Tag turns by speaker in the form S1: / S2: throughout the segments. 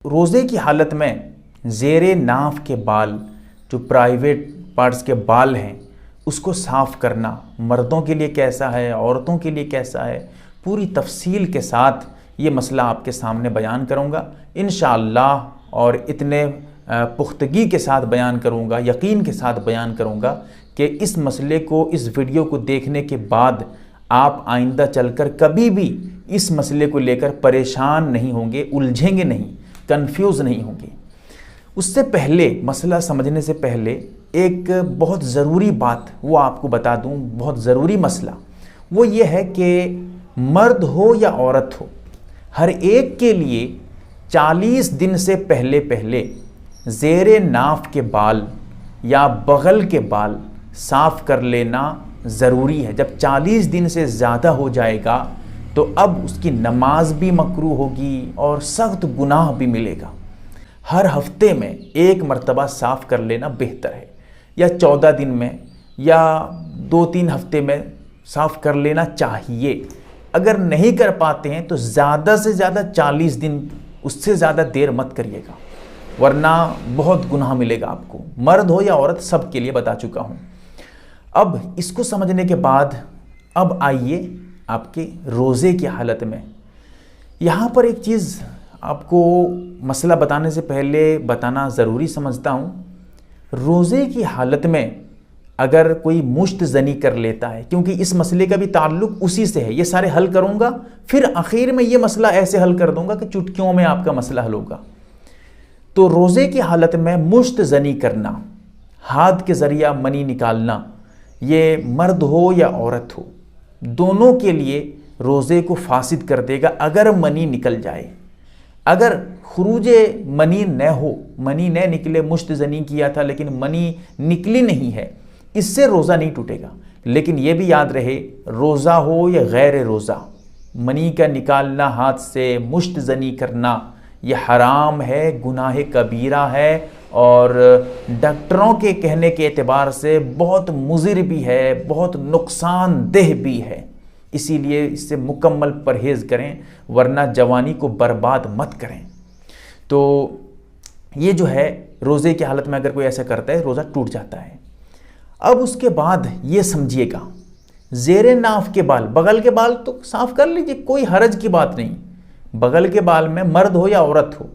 S1: روزے کی حالت میں زیر ناف کے بال، جو پرائیویٹ پارٹس کے بال ہیں، اس کو صاف کرنا مردوں کے لیے کیسا ہے، عورتوں کے لیے کیسا ہے، پوری تفصیل کے ساتھ یہ مسئلہ آپ کے سامنے بیان کروں گا انشاءاللہ، اور اتنے پختگی کے ساتھ بیان کروں گا، یقین کے ساتھ بیان کروں گا کہ اس مسئلے کو، اس ویڈیو کو دیکھنے کے بعد آپ آئندہ چل کر کبھی بھی اس مسئلے کو لے کر پریشان نہیں ہوں گے، الجھیں گے نہیں، کنفیوز نہیں ہوں گے۔ اس سے پہلے، مسئلہ سمجھنے سے پہلے ایک بہت ضروری بات وہ آپ کو بتا دوں، بہت ضروری مسئلہ، وہ یہ ہے کہ مرد ہو یا عورت ہو، ہر ایک کے لیے 40 دن سے پہلے زیر ناف کے بال یا بغل کے بال صاف کر لینا ضروری ہے۔ جب 40 دن سے زیادہ ہو جائے گا تو اب اس کی نماز بھی مکروہ ہوگی اور سخت گناہ بھی ملے گا۔ ہر ہفتے میں ایک مرتبہ صاف کر لینا بہتر ہے، یا 14 دن میں یا 2-3 ہفتے میں صاف کر لینا چاہیے۔ اگر نہیں کر پاتے ہیں تو زیادہ سے زیادہ 40 دن، اس سے زیادہ دیر مت کریے گا، ورنہ بہت گناہ ملے گا آپ کو، مرد ہو یا عورت سب کے لیے بتا چکا ہوں۔ اب اس کو سمجھنے کے بعد اب آئیے آپ کے روزے کی حالت میں۔ یہاں پر ایک چیز آپ کو مسئلہ بتانے سے پہلے بتانا ضروری سمجھتا ہوں۔ روزے کی حالت میں اگر کوئی مشت زنی کر لیتا ہے، کیونکہ اس مسئلے کا بھی تعلق اسی سے ہے، یہ سارے حل کروں گا، پھر آخر میں یہ مسئلہ ایسے حل کر دوں گا کہ چٹکیوں میں آپ کا مسئلہ حل ہوگا۔ تو روزے کی حالت میں مشت زنی کرنا، ہاتھ کے ذریعہ منی نکالنا، یہ مرد ہو یا عورت ہو، دونوں کے لیے روزے کو فاسد کر دے گا اگر منی نکل جائے۔ اگر خروج منی نہ ہو، منی نہ نکلے، مشت زنی کیا تھا لیکن منی نکلی نہیں ہے، اس سے روزہ نہیں ٹوٹے گا۔ لیکن یہ بھی یاد رہے، روزہ ہو یا غیر روزہ، منی کا نکالنا ہاتھ سے، مشت زنی کرنا، یہ حرام ہے، گناہ کبیرہ ہے، اور ڈاکٹروں کے کہنے کے اعتبار سے بہت مضر بھی ہے، بہت نقصان دہ بھی ہے۔ اسی لیے اس سے مکمل پرہیز کریں، ورنہ جوانی کو برباد مت کریں۔ تو یہ جو ہے روزے کی حالت میں اگر کوئی ایسا کرتا ہے، روزہ ٹوٹ جاتا ہے۔ اب اس کے بعد یہ سمجھیے گا، زیر ناف کے بال، بغل کے بال تو صاف کر لیجئے، کوئی حرج کی بات نہیں۔ بغل کے بال میں مرد ہو یا عورت ہو،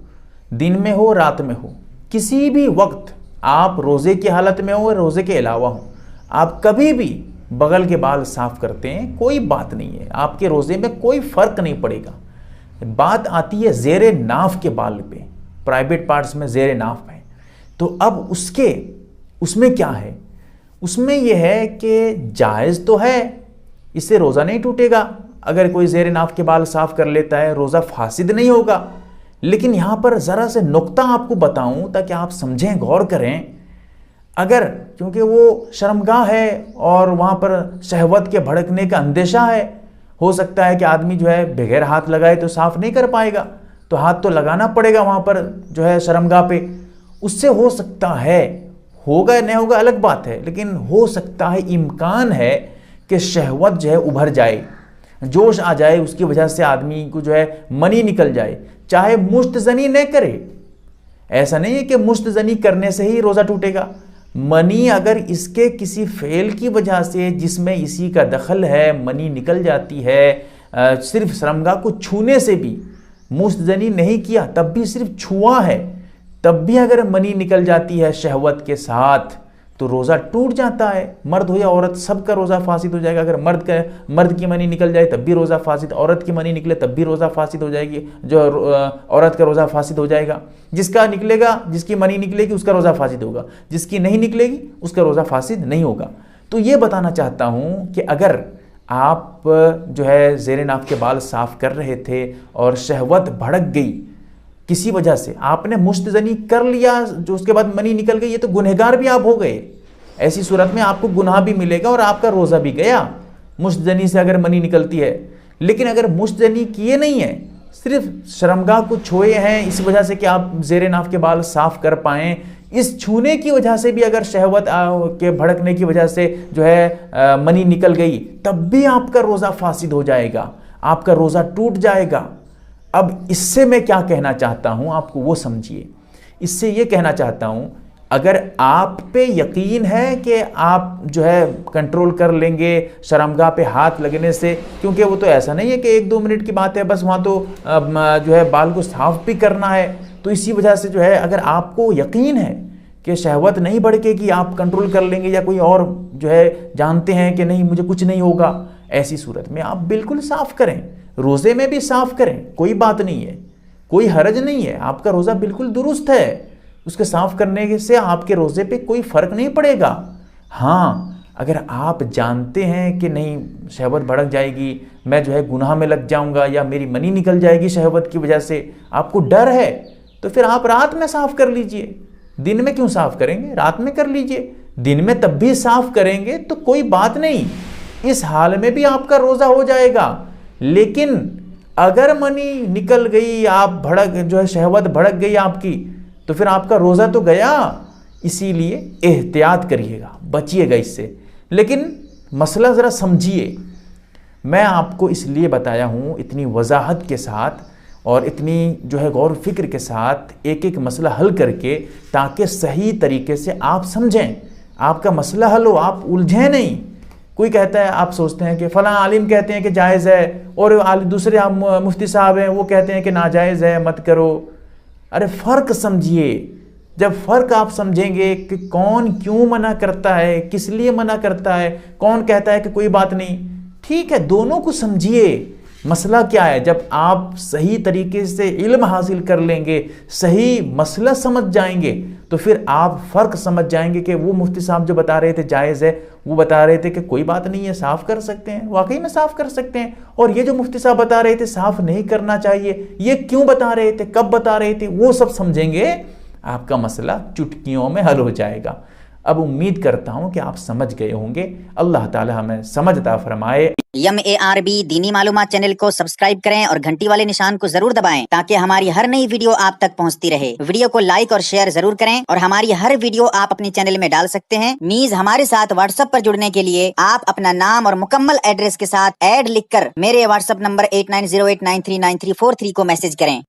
S1: دن میں ہو رات میں ہو، کسی بھی وقت، آپ روزے کی حالت میں ہو یا روزے کے علاوہ ہو، آپ کبھی بھی بغل کے بال صاف کرتے ہیں، کوئی بات نہیں ہے، آپ کے روزے میں کوئی فرق نہیں پڑے گا۔ بات آتی ہے زیر ناف کے بال پہ، پرائیویٹ پارٹس میں زیر ناف ہے، تو اب اس میں کیا ہے؟ اس میں یہ ہے کہ جائز تو ہے، اس سے روزہ نہیں ٹوٹے گا، اگر کوئی زیر ناف کے بال صاف کر لیتا ہے روزہ فاسد نہیں ہوگا۔ لیکن یہاں پر ذرا سے نقطہ آپ کو بتاؤں تاکہ آپ سمجھیں، غور کریں۔ اگر کیونکہ وہ شرمگاہ ہے اور وہاں پر شہوت کے بھڑکنے کا اندیشہ ہے، ہو سکتا ہے کہ آدمی جو ہے بغیر ہاتھ لگائے تو صاف نہیں کر پائے گا، تو ہاتھ تو لگانا پڑے گا وہاں پر جو ہے شرمگاہ پہ۔ اس سے ہو سکتا ہے، ہوگا یا نہیں ہوگا الگ بات ہے، لیکن ہو سکتا ہے، امکان ہے کہ شہوت جو ہے ابھر جائے، جوش آ جائے، اس کی وجہ سے آدمی کو جو ہے منی نکل جائے، چاہے مشت زنی نہ کرے۔ ایسا نہیں ہے کہ مشت زنی کرنے سے ہی روزہ ٹوٹے گا، منی اگر اس کے کسی فعل کی وجہ سے جس میں اسی کا دخل ہے منی نکل جاتی ہے، صرف شرمگاہ کو چھونے سے بھی، مشت زنی نہیں کیا تب بھی صرف چھوا ہے، تب بھی اگر منی نکل جاتی ہے شہوت کے ساتھ تو روزہ ٹوٹ جاتا ہے۔ مرد ہو یا عورت سب کا روزہ فاسد ہو جائے گا۔ اگر مرد کی منی نکل جائے تب بھی روزہ فاسد، عورت کی منی نکلے تب بھی روزہ فاسد ہو جائے گی، جو عورت کا روزہ فاسد ہو جائے گا۔ جس کا نکلے گا، جس کی منی نکلے گی اس کا روزہ فاسد ہوگا، جس کی نہیں نکلے گی اس کا روزہ فاسد نہیں ہوگا۔ تو یہ بتانا چاہتا ہوں کہ اگر آپ جو ہے زیر ناف کے بال صاف کر رہے تھے اور شہوت بھڑک گئی کسی وجہ سے، آپ نے مشت زنی کر لیا جو اس کے بعد منی نکل گئی، یہ تو گنہگار بھی آپ ہو گئے۔ ایسی صورت میں آپ کو گناہ بھی ملے گا اور آپ کا روزہ بھی گیا، مشت زنی سے اگر منی نکلتی ہے۔ لیکن اگر مشت زنی کیے نہیں ہیں، صرف شرمگاہ کو چھوئے ہیں اس وجہ سے کہ آپ زیر ناف کے بال صاف کر پائیں، اس چھونے کی وجہ سے بھی اگر شہوت کے بھڑکنے کی وجہ سے جو ہے منی نکل گئی، تب بھی آپ کا روزہ فاسد ہو جائے گا، آپ کا روزہ ٹوٹ جائے گا۔ اب اس سے میں کیا کہنا چاہتا ہوں آپ کو وہ سمجھیے. اس سے یہ کہنا چاہتا ہوں اگر آپ پہ یقین ہے کہ آپ جو ہے کنٹرول کر لیں گے شرمگاہ پہ ہاتھ لگنے سے، کیونکہ وہ تو ایسا نہیں ہے کہ 1-2 منٹ کی بات ہے، بس وہاں تو جو ہے بال کو صاف بھی کرنا ہے. تو اسی وجہ سے جو ہے اگر آپ کو یقین ہے کہ شہوت نہیں بڑھے گی، آپ کنٹرول کر لیں گے، یا کوئی اور جو ہے جانتے ہیں کہ نہیں مجھے کچھ نہیں ہوگا، ایسی صورت میں آپ بالکل صاف کریں. روزے میں بھی صاف کریں، کوئی بات نہیں ہے، کوئی حرج نہیں ہے، آپ کا روزہ بالکل درست ہے. اس کے صاف کرنے سے آپ کے روزے پہ کوئی فرق نہیں پڑے گا. ہاں اگر آپ جانتے ہیں کہ نہیں شہوت بھڑک جائے گی، میں جو ہے گناہ میں لگ جاؤں گا، یا میری منی نکل جائے گی شہوت کی وجہ سے، آپ کو ڈر ہے، تو پھر آپ رات میں صاف کر لیجئے. دن میں کیوں صاف کریں گے؟ رات میں کر لیجئے. دن میں تب بھی صاف کریں گے تو کوئی بات نہیں، اس حال میں بھی آپ کا روزہ ہو جائے گا. لیکن اگر منی نکل گئی، آپ جو ہے شہوت بھڑک گئی آپ کی، تو پھر آپ کا روزہ تو گیا. اسی لیے احتیاط کریے گا، بچیے گا اس سے. لیکن مسئلہ ذرا سمجھیے، میں آپ کو اس لیے بتایا ہوں اتنی وضاحت کے ساتھ اور اتنی جو ہے غور و فکر کے ساتھ، ایک ایک مسئلہ حل کر کے، تاکہ صحیح طریقے سے آپ سمجھیں، آپ کا مسئلہ حل ہو، آپ الجھیں نہیں. کوئی کہتا ہے، آپ سوچتے ہیں کہ فلاں عالم کہتے ہیں کہ جائز ہے، اور دوسرے مفتی صاحب ہیں وہ کہتے ہیں کہ ناجائز ہے، مت کرو. ارے فرق سمجھیے. جب فرق آپ سمجھیں گے کہ کون کیوں منع کرتا ہے، کس لیے منع کرتا ہے، کون کہتا ہے کہ کوئی بات نہیں، ٹھیک ہے، دونوں کو سمجھیے. مسئلہ کیا ہے؟ جب آپ صحیح طریقے سے علم حاصل کر لیں گے، صحیح مسئلہ سمجھ جائیں گے، تو پھر آپ فرق سمجھ جائیں گے کہ وہ مفتی صاحب جو بتا رہے تھے جائز ہے، وہ بتا رہے تھے کہ کوئی بات نہیں ہے، صاف کر سکتے ہیں، واقعی میں صاف کر سکتے ہیں. اور یہ جو مفتی صاحب بتا رہے تھے صاف نہیں کرنا چاہیے، یہ کیوں بتا رہے تھے، کب بتا رہے تھے، وہ سب سمجھیں گے، آپ کا مسئلہ چٹکیوں میں حل ہو جائے گا. اب امید کرتا ہوں کہ آپ سمجھ گئے ہوں گے. اللہ تعالی ہمیں سمجھ عطا فرمائے.
S2: MARB دینی معلومات چینل کو سبسکرائب کریں اور گھنٹی والے نشان کو ضرور دبائیں تاکہ ہماری ہر نئی ویڈیو آپ تک پہنچتی رہے. ویڈیو کو لائک اور شیئر ضرور کریں، اور ہماری ہر ویڈیو آپ اپنے چینل میں ڈال سکتے ہیں. نیز ہمارے ساتھ واٹس ایپ پر جڑنے کے لیے آپ اپنا نام اور مکمل ایڈریس کے ساتھ ایڈ لکھ کر میرے واٹس ایپ نمبر 8908939343 کو میسج کریں.